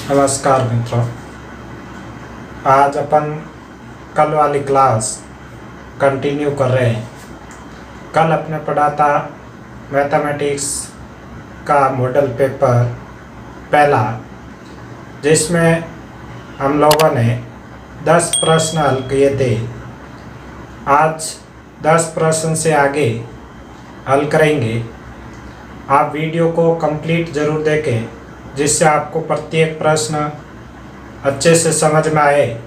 नमस्कार मित्रों। आज अपन कल वाली क्लास कंटिन्यू कर रहे हैं। कल अपने पढ़ा था मैथमेटिक्स का मॉडल पेपर पहला, जिसमें हम लोगों ने 10 प्रश्न हल किए थे। आज 10 प्रश्न से आगे हल करेंगे। आप वीडियो को कंप्लीट ज़रूर देखें, जिससे आपको प्रत्येक प्रश्न अच्छे से समझ में आए।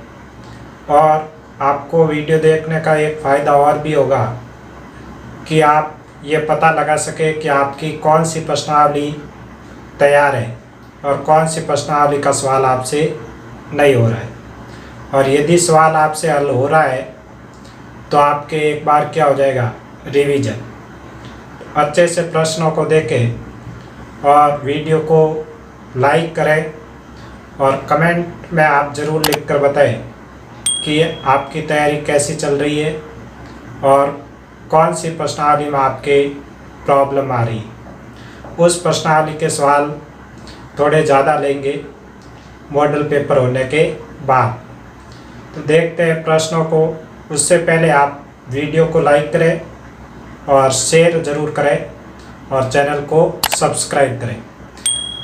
और आपको वीडियो देखने का एक फ़ायदा और भी होगा कि आप ये पता लगा सके कि आपकी कौन सी प्रश्नावली तैयार है और कौन सी प्रश्नावली का सवाल आपसे नहीं हो रहा है। और यदि सवाल आपसे हल हो रहा है तो आपके एक बार क्या हो जाएगा, रिवीजन। अच्छे से प्रश्नों को देखें और वीडियो को लाइक करें और कमेंट में आप ज़रूर लिखकर बताएं कि आपकी तैयारी कैसी चल रही है और कौन सी प्रश्नावली में आपके प्रॉब्लम आ रही है। उस प्रश्नावली के सवाल थोड़े ज़्यादा लेंगे मॉडल पेपर होने के बाद। तो देखते हैं प्रश्नों को। उससे पहले आप वीडियो को लाइक करें और शेयर ज़रूर करें और चैनल को सब्सक्राइब करें।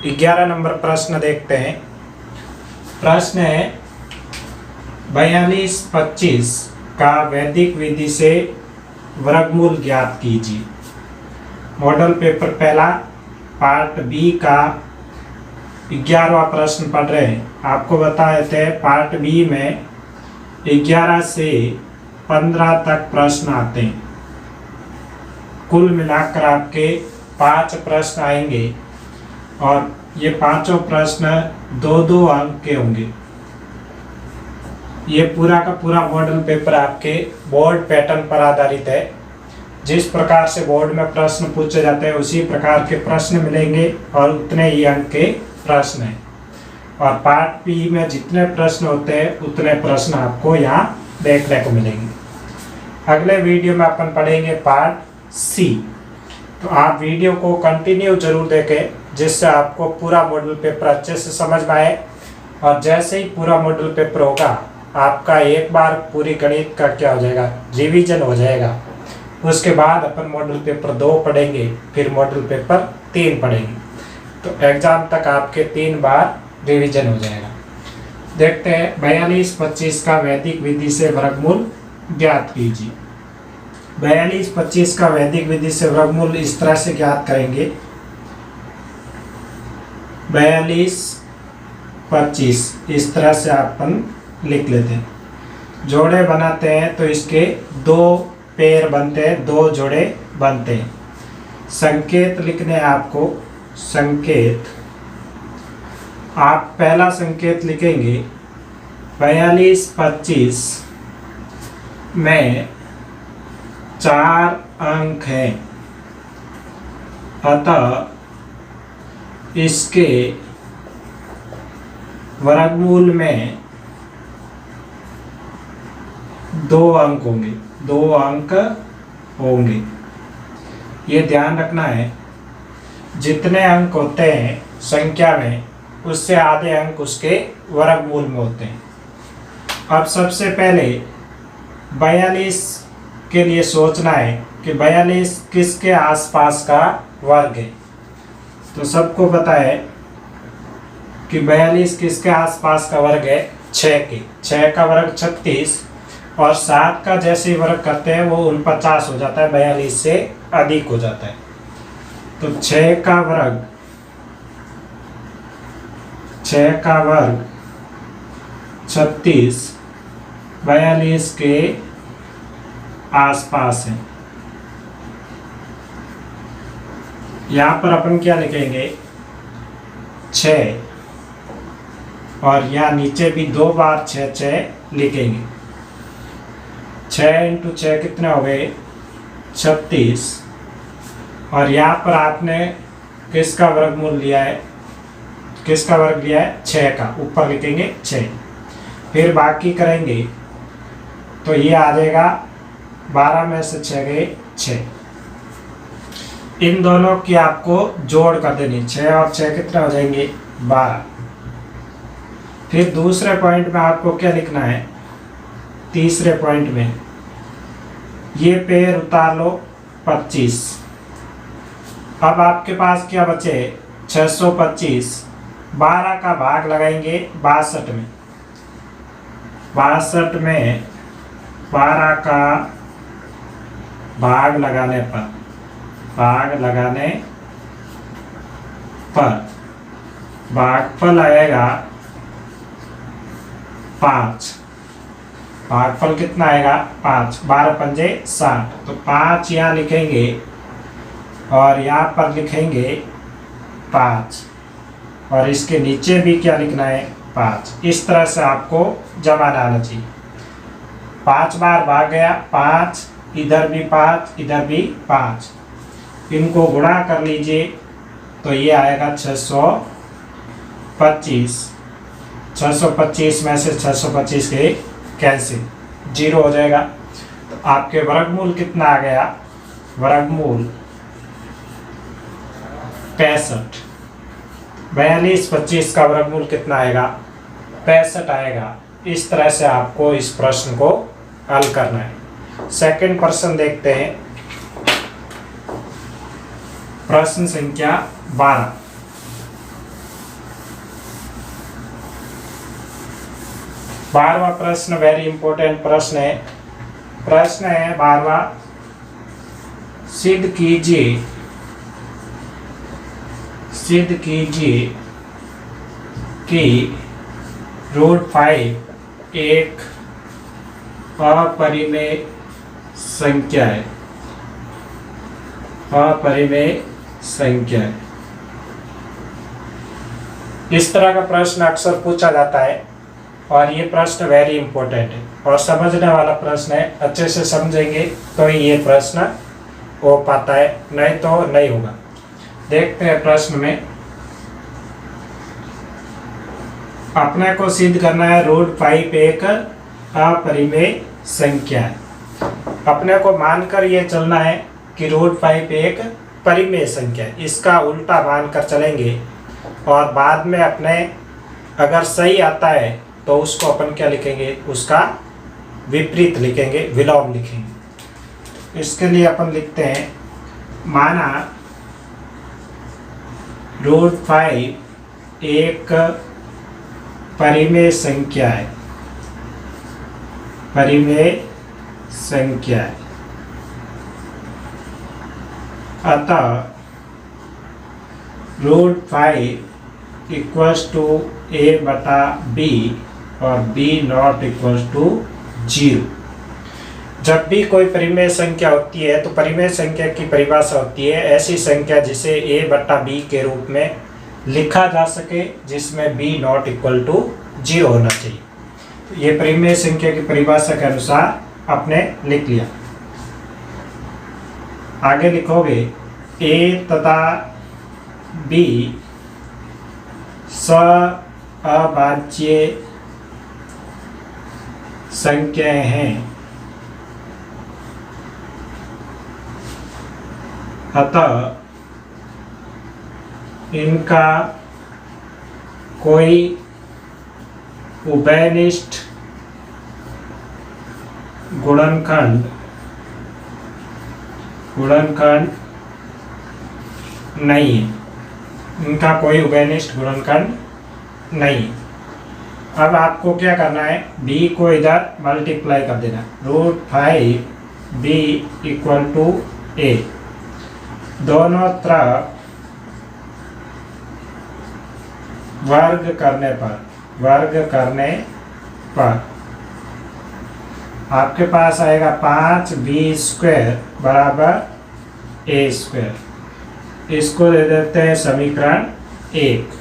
11 नंबर प्रश्न देखते हैं। प्रश्न है 4225 का वैदिक विधि से वर्गमूल ज्ञात कीजिए। मॉडल पेपर पहला पार्ट बी का 11वां प्रश्न पढ़ रहे हैं। आपको बताए थे पार्ट बी में 11 से 15 तक प्रश्न आते हैं। कुल मिलाकर आपके 5 प्रश्न आएंगे और ये पांचों प्रश्न 2-2 अंक के होंगे। ये पूरा का पूरा मॉडल पेपर आपके बोर्ड पैटर्न पर आधारित है। जिस प्रकार से बोर्ड में प्रश्न पूछे जाते हैं उसी प्रकार के प्रश्न मिलेंगे और उतने ही अंक के प्रश्न हैं। और पार्ट बी में जितने प्रश्न होते हैं उतने प्रश्न आपको यहाँ देखने को मिलेंगे। अगले वीडियो में अपन पढ़ेंगे पार्ट सी। तो आप वीडियो को कंटिन्यू जरूर देखें, जिससे आपको पूरा मॉडल पेपर अच्छे से समझ में आए। और जैसे ही पूरा मॉडल पेपर होगा, आपका एक बार पूरी गणित का क्या हो जाएगा, रिवीजन हो जाएगा। उसके बाद अपन मॉडल पेपर 2 पढ़ेंगे, फिर मॉडल पेपर 3 पढ़ेंगे। तो एग्जाम तक आपके 3 बार रिवीजन हो जाएगा। देखते हैं 4225 का वैदिक विधि से वर्गमूल ज्ञात कीजिए। 4225 का वैदिक विधि से वर्गमूल इस तरह से ज्ञात करेंगे। 4225 इस तरह से अपन लिख लेते हैं। जोड़े बनाते हैं तो इसके 2 पेयर बनते हैं, 2 जोड़े बनते हैं। संकेत लिखने हैं आपको। संकेत आप पहला संकेत लिखेंगे 4225 में 4 अंक हैं, अतः इसके वर्गमूल में 2 अंक होंगे, 2 अंक होंगे। ये ध्यान रखना है, जितने अंक होते हैं संख्या में, उससे आधे अंक उसके वर्गमूल में होते हैं। अब सबसे पहले 42 के लिए सोचना है कि 42 किसके आसपास का वर्ग है। तो सबको पता है कि 42 किसके आसपास का वर्ग है, 6 के। 6 का वर्ग 36 और 7 का जैसे ही वर्ग करते हैं वो 49 हो जाता है, 42 से अधिक हो जाता है। तो 6 का वर्ग 36 42 के आसपास है। यहाँ पर अपन क्या लिखेंगे, 6, और यहाँ नीचे भी 2 बार 6 लिखेंगे। 6 × 6 कितने हो गए, 36। और यहाँ पर आपने किसका वर्गमूल लिया है, किसका वर्ग लिया है, 6 का। ऊपर लिखेंगे 6, फिर बाकी करेंगे तो ये आ जाएगा 12 में से 6 गए 6। इन दोनों की आपको जोड़ कर देनी। 6 और 6 कितने हो जाएंगे, 12। फिर दूसरे पॉइंट में आपको क्या लिखना है, तीसरे पॉइंट में ये पेड़ उतार लो 25। अब आपके पास क्या बचे, 625। 12 का भाग लगाएंगे 62 में। 62 में 12 का भाग लगाने पर भागफल आएगा 5। भागफल कितना आएगा 5। 12 पंजे 60, तो 5 यहाँ लिखेंगे और यहाँ पर लिखेंगे 5, और इसके नीचे भी क्या लिखना है 5। इस तरह से आपको जमा लाना चाहिए। 5 बार भाग गया 5, इधर भी 5, इधर भी 5, इनको गुणा कर लीजिए तो ये आएगा 625। 625 में से 625 के कैंसिल, 0 हो जाएगा। तो आपके वर्गमूल कितना आ गया, वर्गमूल 65। 42 25 का वर्गमूल कितना आएगा 65 आएगा। इस तरह से आपको इस प्रश्न को हल करना है। सेकंड प्रश्न देखते हैं, प्रश्न संख्या 12। 12वां प्रश्न वेरी इंपॉर्टेंट प्रश्न है। प्रश्न है 12वां, सिद्ध कीजिए कि √5 एक अपरिमेय संख्या है। इस तरह का प्रश्न अक्सर पूछा जाता है और ये प्रश्न वेरी इंपॉर्टेंट है और समझने वाला प्रश्न है। अच्छे से समझेंगे तो ही ये प्रश्न हो पाता है, नहीं तो नहीं होगा। देखते हैं प्रश्न में, अपने को सिद्ध करना है √5 एक अपरिमेय संख्या है। अपने को मानकर ये चलना है कि √5 एक परिमेय संख्या है। इसका उल्टा मानकर चलेंगे और बाद में अपने अगर सही आता है तो उसको अपन क्या लिखेंगे, उसका विपरीत लिखेंगे, विलोम लिखेंगे। इसके लिए अपन लिखते हैं, माना √5 एक परिमेय संख्या है। अतः √5 = a/b और b not = 0। जब भी कोई परिमेय संख्या होती है तो परिमेय संख्या की परिभाषा होती है ऐसी संख्या जिसे a/b के रूप में लिखा जा सके, जिसमें b not = 0 होना चाहिए। तो ये परिमेय संख्या की परिभाषा के अनुसार आपने लिख लिया। आगे लिखोगे a तथा b अभाज्य संख्याएं हैं, अतः इनका कोई उभयनिष्ठ गुणनखंड नहीं है। इनका कोई उभयनिष्ठ गुणनखंड नहीं। अब आपको क्या करना है, b को इधर मल्टीप्लाई कर देना, √5b = a। दोनों तरफ वर्ग करने पर आपके पास आएगा 5b² = a²। इसको दे देते हैं समीकरण 1।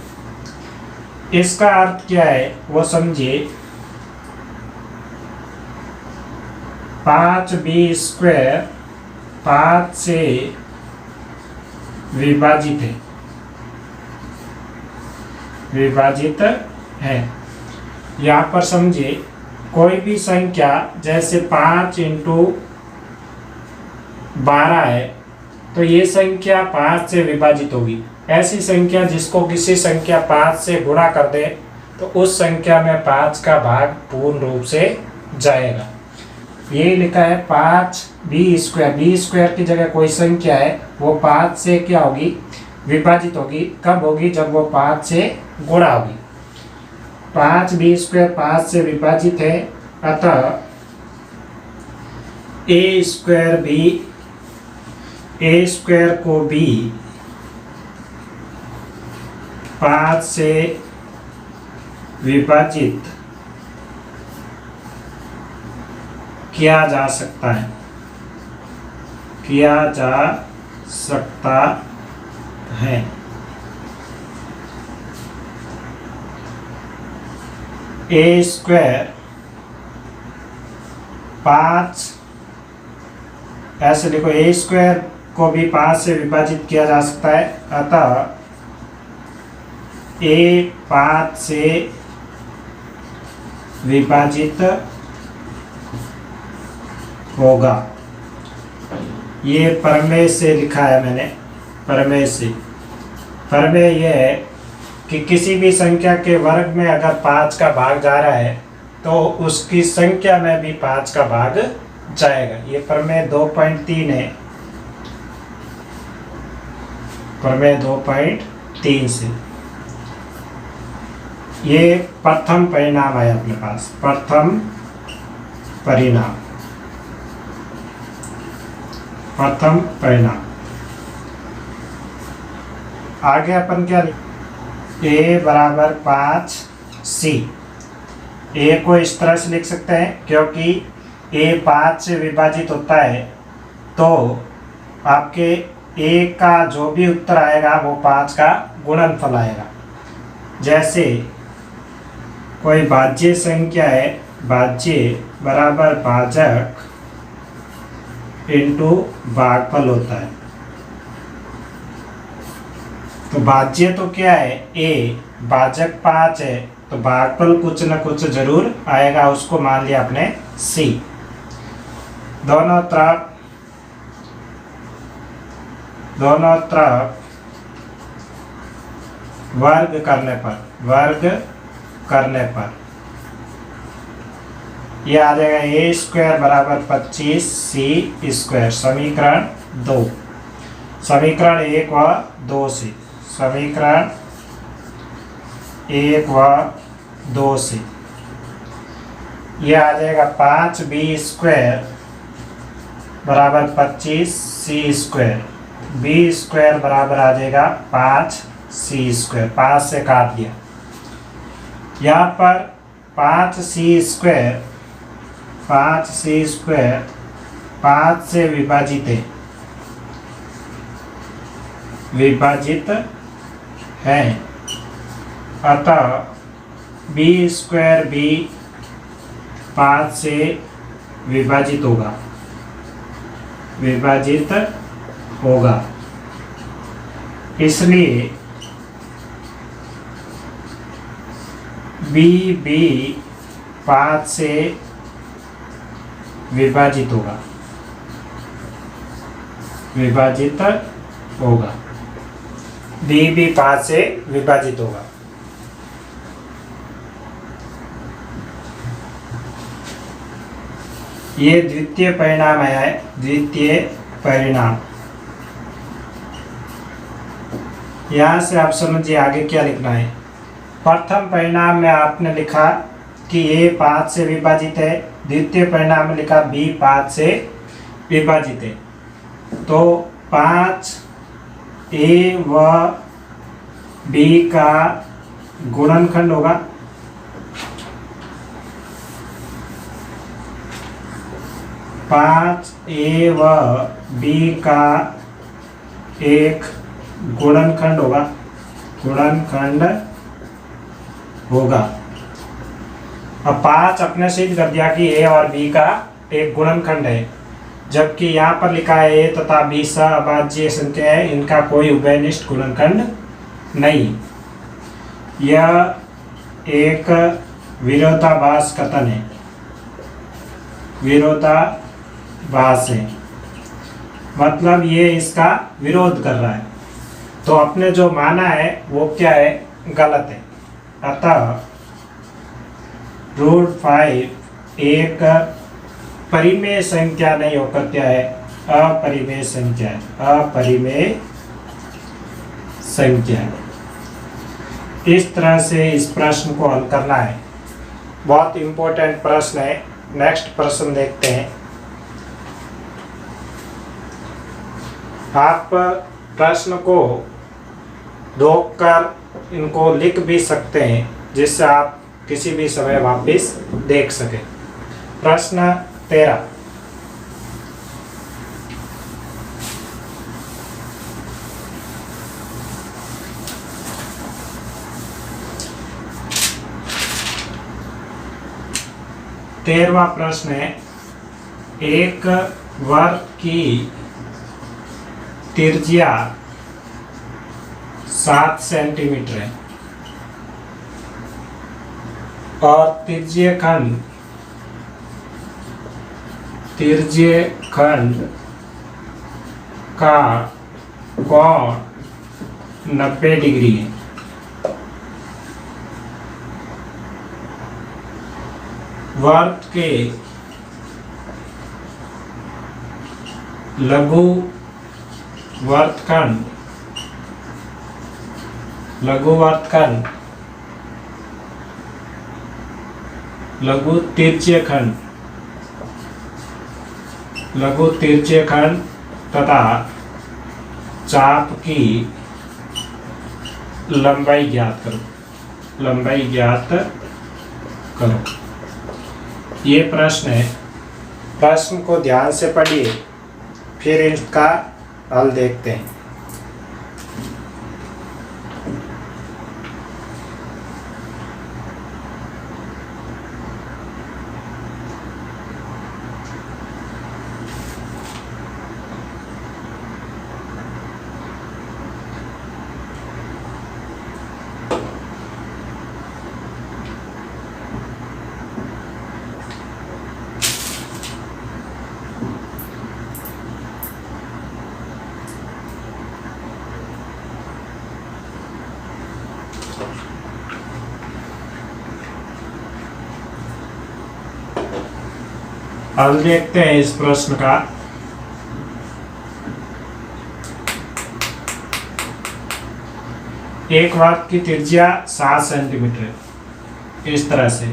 इसका अर्थ क्या है वो समझिए। 5b² 5 से विभाजित है। यहाँ पर समझिए, कोई भी संख्या जैसे 5 × 12 है तो ये संख्या 5 से विभाजित होगी। ऐसी संख्या जिसको किसी संख्या 5 से गुणा कर दे तो उस संख्या में 5 का भाग पूर्ण रूप से जाएगा। ये लिखा है 5b²। b² की जगह कोई संख्या है, वो 5 से क्या होगी, विभाजित होगी। कब होगी, जब वो 5 से गुणा होगी। 5b² 5 से विभाजित है, अतः a² को भी 5 से विभाजित किया जा सकता है, किया जा सकता है। a² 5, ऐसे देखो, a² को भी 5 से विभाजित किया जा सकता है, अतः a 5 से विभाजित होगा। ये प्रमेय से लिखा है मैंने, प्रमेय से। प्रमेय यह है कि किसी भी संख्या के वर्ग में अगर 5 का भाग जा रहा है तो उसकी संख्या में भी 5 का भाग जाएगा। ये प्रमेय 2.3 है, प्रमेय 2.3 से। ये प्रथम परिणाम है अपने पास, प्रथम परिणाम, प्रथम परिणाम। आगे अपन क्या a बराबर 5c। a को इस तरह से लिख सकते हैं, क्योंकि a 5 से विभाजित होता है तो आपके a का जो भी उत्तर आएगा वो 5 का गुणनफल आएगा। जैसे कोई भाज्य संख्या है, भाज्य बराबर भाजक इंटू भागफल होता है। तो भाज्य तो क्या है, a, भाजक 5 है, तो भागफल कुछ न कुछ जरूर आएगा, उसको मान लिया आपने c। दोनों तरफ वर्ग करने पर ये आ जाएगा a² बराबर 25c²। समीकरण 2, समीकरण 1 व 2 से, समीकरण 1 व 2 से ये आ जाएगा 5b² बराबर 25c²। b² बराबर आ जाएगा 5c², 5 से काट दिया। यहाँ पर 5c² 5 से विभाजित है, अतः b² भी 5 से विभाजित होगा, इसलिए b भी 5 से विभाजित होगा, b भी 5 से विभाजित होगा। ये द्वितीय परिणाम है, द्वितीय परिणाम। यहाँ से आप समझिए आगे क्या लिखना है। प्रथम परिणाम में आपने लिखा कि a 5 से विभाजित है, द्वितीय परिणाम में लिखा b 5 से विभाजित है। तो 5 a व b का गुणनखंड होगा, 5 a व b का एक गुणनखंड होगा। अब 5 अपने सिद्ध कर दिया कि a और b का एक गुणनखंड है, जबकि यहाँ पर लिखा है a तथा b सभाज्य संख्या है, इनका कोई उभयनिष्ठ गुणनखंड नहीं। यह एक विरोधाभास कथन है, विरोधाभास है, मतलब ये इसका विरोध कर रहा है। तो अपने जो माना है वो क्या है, गलत है। अतः √5 एक परिमेय संख्या नहीं होकर क्या है, अपरिमेय संख्या है, अपरिमेय संख्या है। इस तरह से इस प्रश्न को हल करना है। बहुत इंपॉर्टेंट प्रश्न है। नेक्स्ट प्रश्न देखते हैं। आप प्रश्न को रोककर इनको लिख भी सकते हैं, जिससे आप किसी भी समय वापस देख सकें। प्रश्न 13, तेरहवां प्रश्न है, एक वर्ग की त्रिज्या 7 सेंटीमीटर है और त्रिज्यखंड का कोण 90 डिग्री है। वर्ग के लघु वर्तखंड लघु तिर्यखंड तथा चाप की लंबाई ज्ञात करो। ये प्रश्न है। प्रश्न को ध्यान से पढ़िए, फिर इसका हल देखते हैं। हल देखते हैं इस प्रश्न का। एक वर्ग की त्रिज्या 7 सेंटीमीटर है। इस तरह से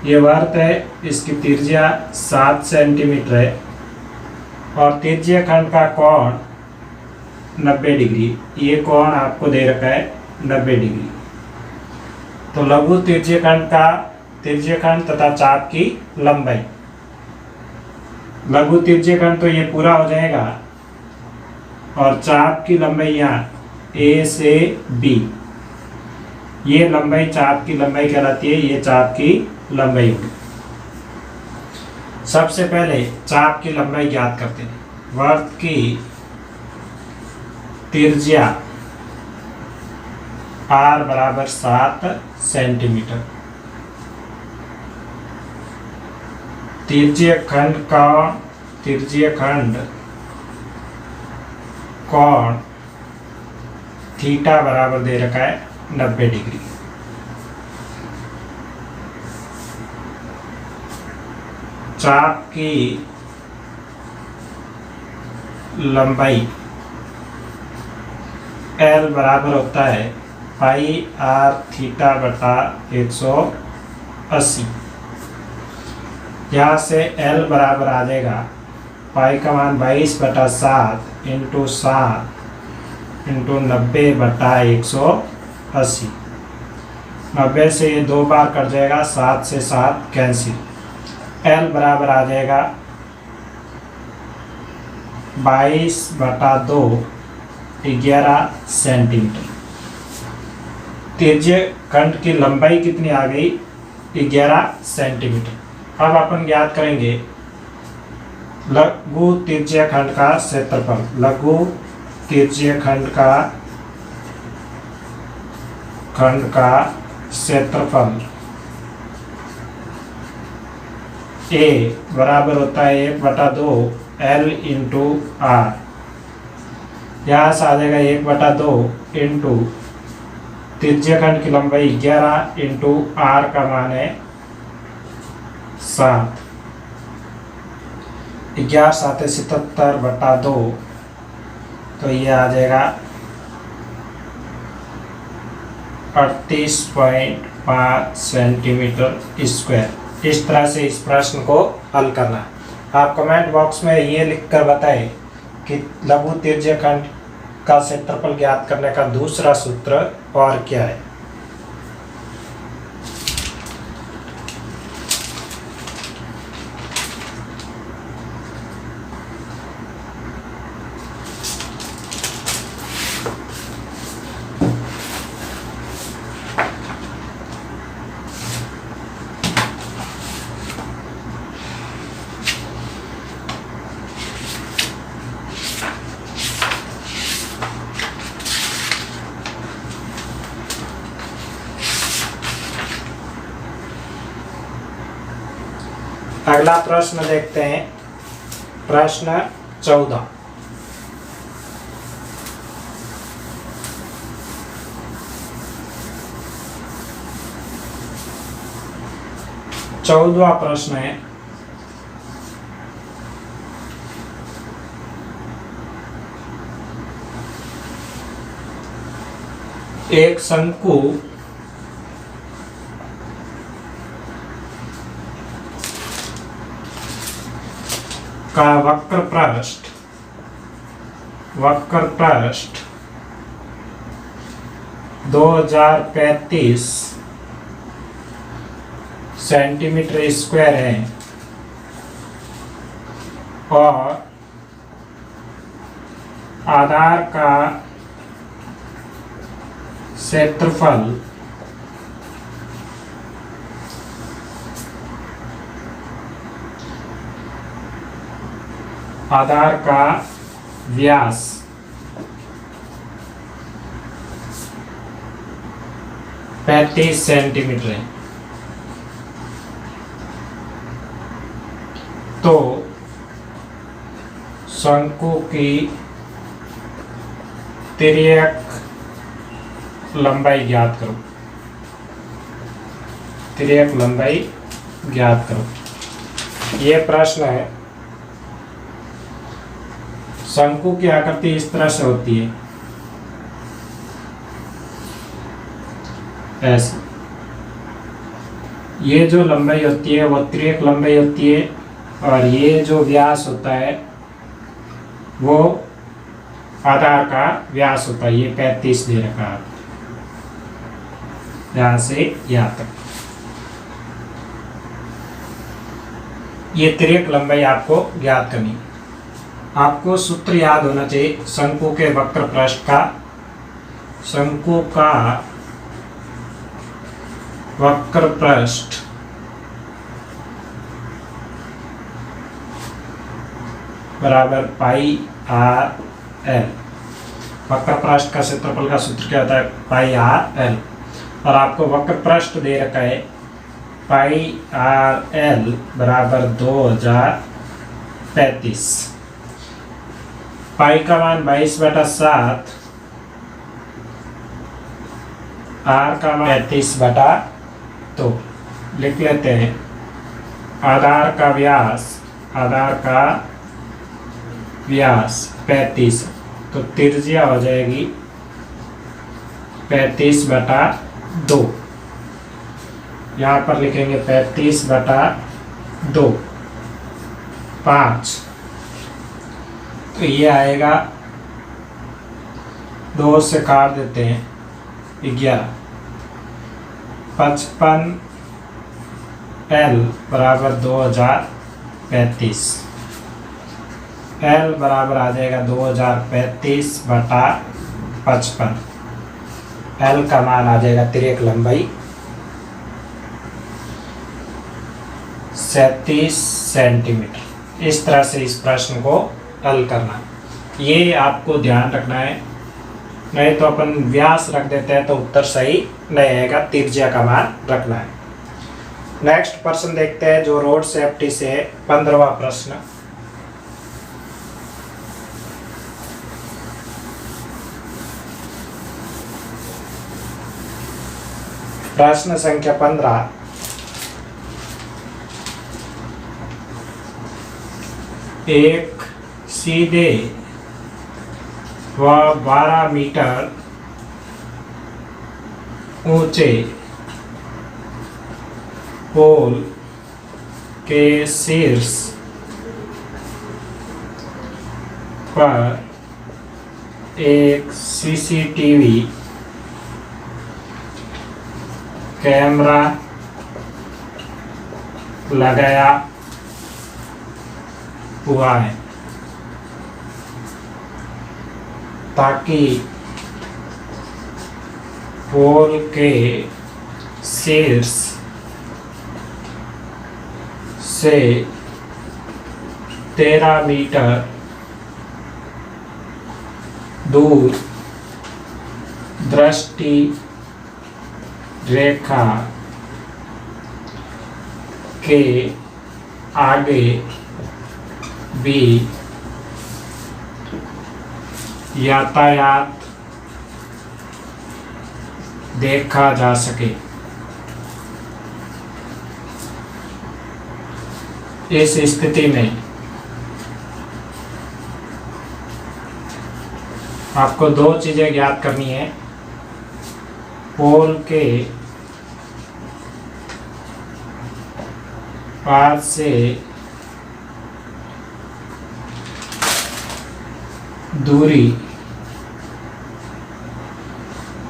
ये वर्ग है, इसकी त्रिज्या 7 सेंटीमीटर है और त्रिज्यखंड का कोण 90 डिग्री। ये कोण आपको दे रखा है 90 डिग्री। तो लघु त्रिज्यखंड तथा चाप की लंबाई। लघु त्रिज्यखंड तो ये पूरा हो जाएगा और चाप की लंबाई यहाँ ए से बी, ये लंबाई चाप की लंबाई कहलाती है। ये चाप की लंबाई होगी। सबसे पहले चाप की लंबाई ज्ञात करते हैं। वर्ग की त्रिज्या r बराबर 7 सेंटीमीटर। त्रिज्यखंड कोण थीटा बराबर दे रखा है 90 डिग्री। चाप की लंबाई L बराबर होता है पाई r थीटा बटा 180। यहाँ से L बराबर आ जाएगा पाई का मान 22/7 इंटू 7 इंटू 90/180। 90 से ये 2 बार कट जाएगा, 7 से 7 कैंसिल। L बराबर आ जाएगा 22/2 11 सेंटीमीटर। त्रिज्यखंड की लंबाई कितनी आ गई? 11 सेंटीमीटर। अब अपन ज्ञात करेंगे लघु त्रिज्यखंड का क्षेत्रफल। लघु त्रिज्यखंड का क्षेत्रफल A बराबर होता है 1/2 L इंटू R। यहाँ से आ जाएगा 1/2 इंटू त्रिज्यखंड की लंबाई 11 इंटू आर का मान है 7। 11 7 77 बटा 2, तो ये आ जाएगा 38.5 सेंटीमीटर स्क्वायर। इस तरह से इस प्रश्न को हल करना। आप कमेंट बॉक्स में ये लिखकर बताएं कि लघु त्रिज्यखंड का क्षेत्रफल ज्ञात करने का दूसरा सूत्र और क्या है। अगला प्रश्न देखते हैं, प्रश्न 14। चौदहवां प्रश्न है, एक शंकु का वक्र पृष्ठ 2035 सेंटीमीटर स्क्वायर है और आधार का क्षेत्रफल आधार का व्यास 35 सेंटीमीटर है, तो शंकु की तिर्यक लंबाई ज्ञात करो। तिर्यक लंबाई ज्ञात करो। ये प्रश्न है। शंकु की आकृति इस तरह से होती है, ऐसे। ये जो लंबाई होती है वो तिर्यक लंबाई होती है और ये जो व्यास होता है वो आधार का व्यास होता है। ये 35 दे रखा है, यहाँ से यहाँ तक। ये तिर्यक लंबाई आपको ज्ञात करनी है। आपको सूत्र याद होना चाहिए शंकु के वक्र पृष्ठ का। शंकु का वक्र पृष्ठ बराबर पाई आर एल। वक्र पृष्ठ का क्षेत्रफल का सूत्र क्या होता है? पाई आर एल। और आपको वक्र पृष्ठ दे रखा है पाई आर एल बराबर 2035। पाई का मान 22/7, आर का मान 35/2। लिख लेते हैं आधार का व्यास 35, तो त्रिज्या हो जाएगी 35/2। यहाँ पर लिखेंगे 35/2 5, तो ये आएगा 2 से काट देते हैं 11। 55 L बराबर 2035। L बराबर आ जाएगा 2035/55। L का मान आ जाएगा तिर्यक लंबाई 37 सेंटीमीटर। इस तरह से इस प्रश्न को हल करना। ये आपको ध्यान रखना है, नहीं तो अपन व्यास रख देते हैं तो उत्तर सही नहीं आएगा। त्रिज्या का मान रखना है। नेक्स्ट प्रश्न देखते हैं जो रोड सेफ्टी से है। 15वां प्रश्न, प्रश्न संख्या 15। एक सीधे व 12 मीटर ऊंचे पोल के शीर्ष पर एक सीसीटीवी कैमरा लगाया हुआ है ताकि पोल के शीर्ष से 13 मीटर दूर दृष्टि रेखा के आगे भी यातायात देखा जा सके। इस स्थिति में आपको दो चीजें ज्ञात करनी है। पोल के पास से दूरी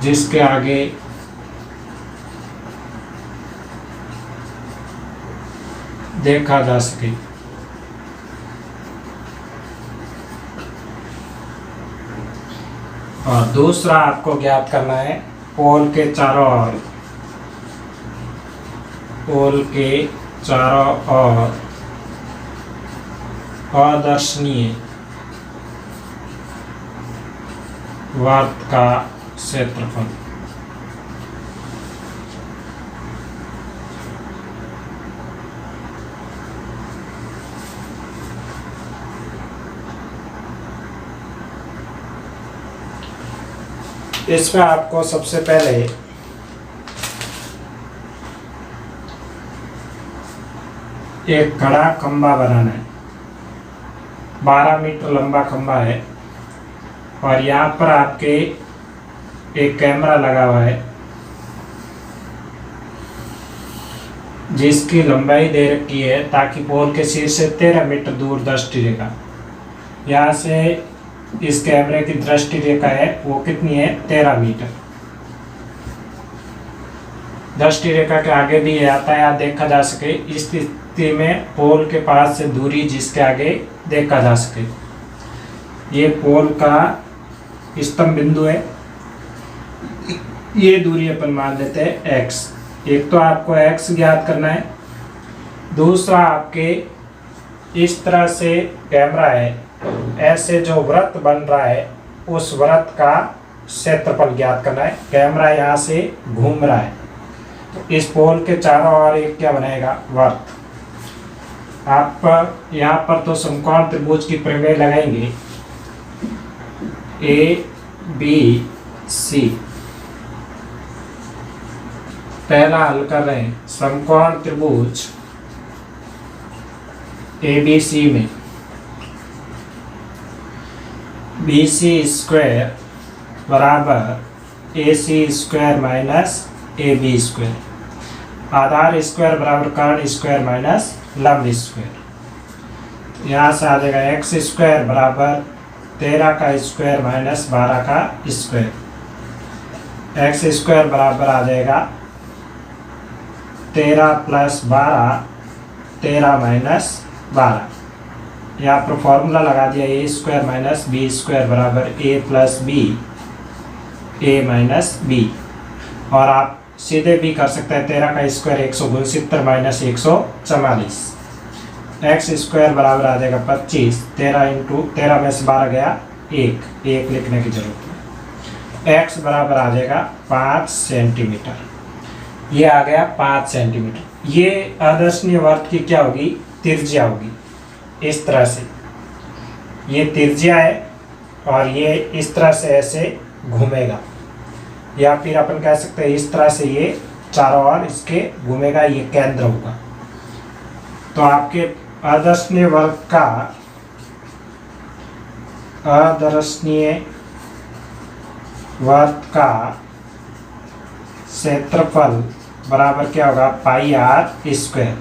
जिसके आगे देखा जा सके। और दूसरा आपको ज्ञात करना है पोल के चारों ओर, पोल के चारों ओर अदर्शनीय वर्त का क्षेत्रफल। इसमें आपको सबसे पहले एक खड़ा खंबा बनाना है। 12 मीटर लंबा खंबा है और यहाँ पर आपके एक कैमरा लगा हुआ है जिसकी लंबाई दे रखी है ताकि पोल के शीर्ष से 13 मीटर दूर दृष्टि रेखा। यहाँ से इस कैमरे की दृष्टि रेखा है वो कितनी है, 13 मीटर। दृष्टि रेखा के आगे भी यातायात देखा जा सके। इस स्थिति में पोल के पास से दूरी जिसके आगे देखा जा सके। ये पोल का स्तंभ बिंदु है। ये दूरी अपन मान लेते हैं x। एक तो आपको x ज्ञात करना है, दूसरा आपके इस तरह से कैमरा है, ऐसे जो वृत्त बन रहा है उस वृत्त का क्षेत्रफल ज्ञात करना है। कैमरा यहाँ से घूम रहा है तो इस पोल के चारों ओर एक क्या बनाएगा, वर्त। आप यहाँ पर तो समकोण त्रिभुज की प्रमेय लगाएंगे ABC। पहला हल कर रहे हैं समकोण त्रिभुज ABC में BC स्क्वायर बराबर AC square minus AB square. आधार स्क्वायर बराबर कर्ण स्क्वायर माइनस लंब स्क्वायर। यहाँ से आ जाएगा x स्क्वायर बराबर 13 का स्क्वायर माइनस 12 का स्क्वायर। x स्क्वायर बराबर आ जाएगा 13 प्लस 12, 13 माइनस 12। यहाँ पर फॉर्मूला लगा दिया a square minus B square बराबर a plus B, a minus B. और आप सीधे भी कर सकते हैं। 13 का स्क्वायर 169 माइनस 144। एक्स स्क्वायर बराबर आ जाएगा 25। 13 इंटू 13 में से 12 गया 1 लिखने की जरूरत है। एक्स बराबर आ जाएगा 5 सेंटीमीटर। ये आ गया 5 सेंटीमीटर। ये आदर्शनीय वर्त की क्या होगी, त्रिज्या होगी। इस तरह से ये त्रिज्या है और ये इस तरह से ऐसे घूमेगा, या फिर अपन कह सकते हैं इस तरह से ये चारों ओर इसके घूमेगा, ये केंद्र होगा। तो आपके अदर्शनीय वर्ग का क्षेत्रफल बराबर क्या होगा, पाई आर स्क्वायर।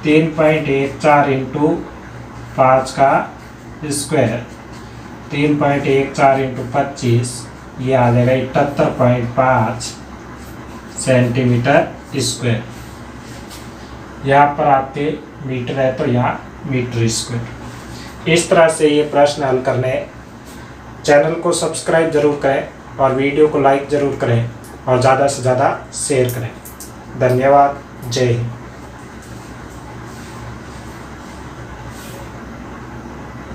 3.14 इंटू 5 का स्क्वायर, 3.14 इंटू 25, ये आ जाएगा 78.5 सेंटीमीटर स्क्वायर। यहाँ पर आपके मीटर है तो यहाँ मीटर स्क्वायर। इस तरह से ये प्रश्न हल करने, चैनल को सब्सक्राइब जरूर करें और वीडियो को लाइक जरूर करें और ज़्यादा से ज़्यादा शेयर करें। धन्यवाद। जय हिंद।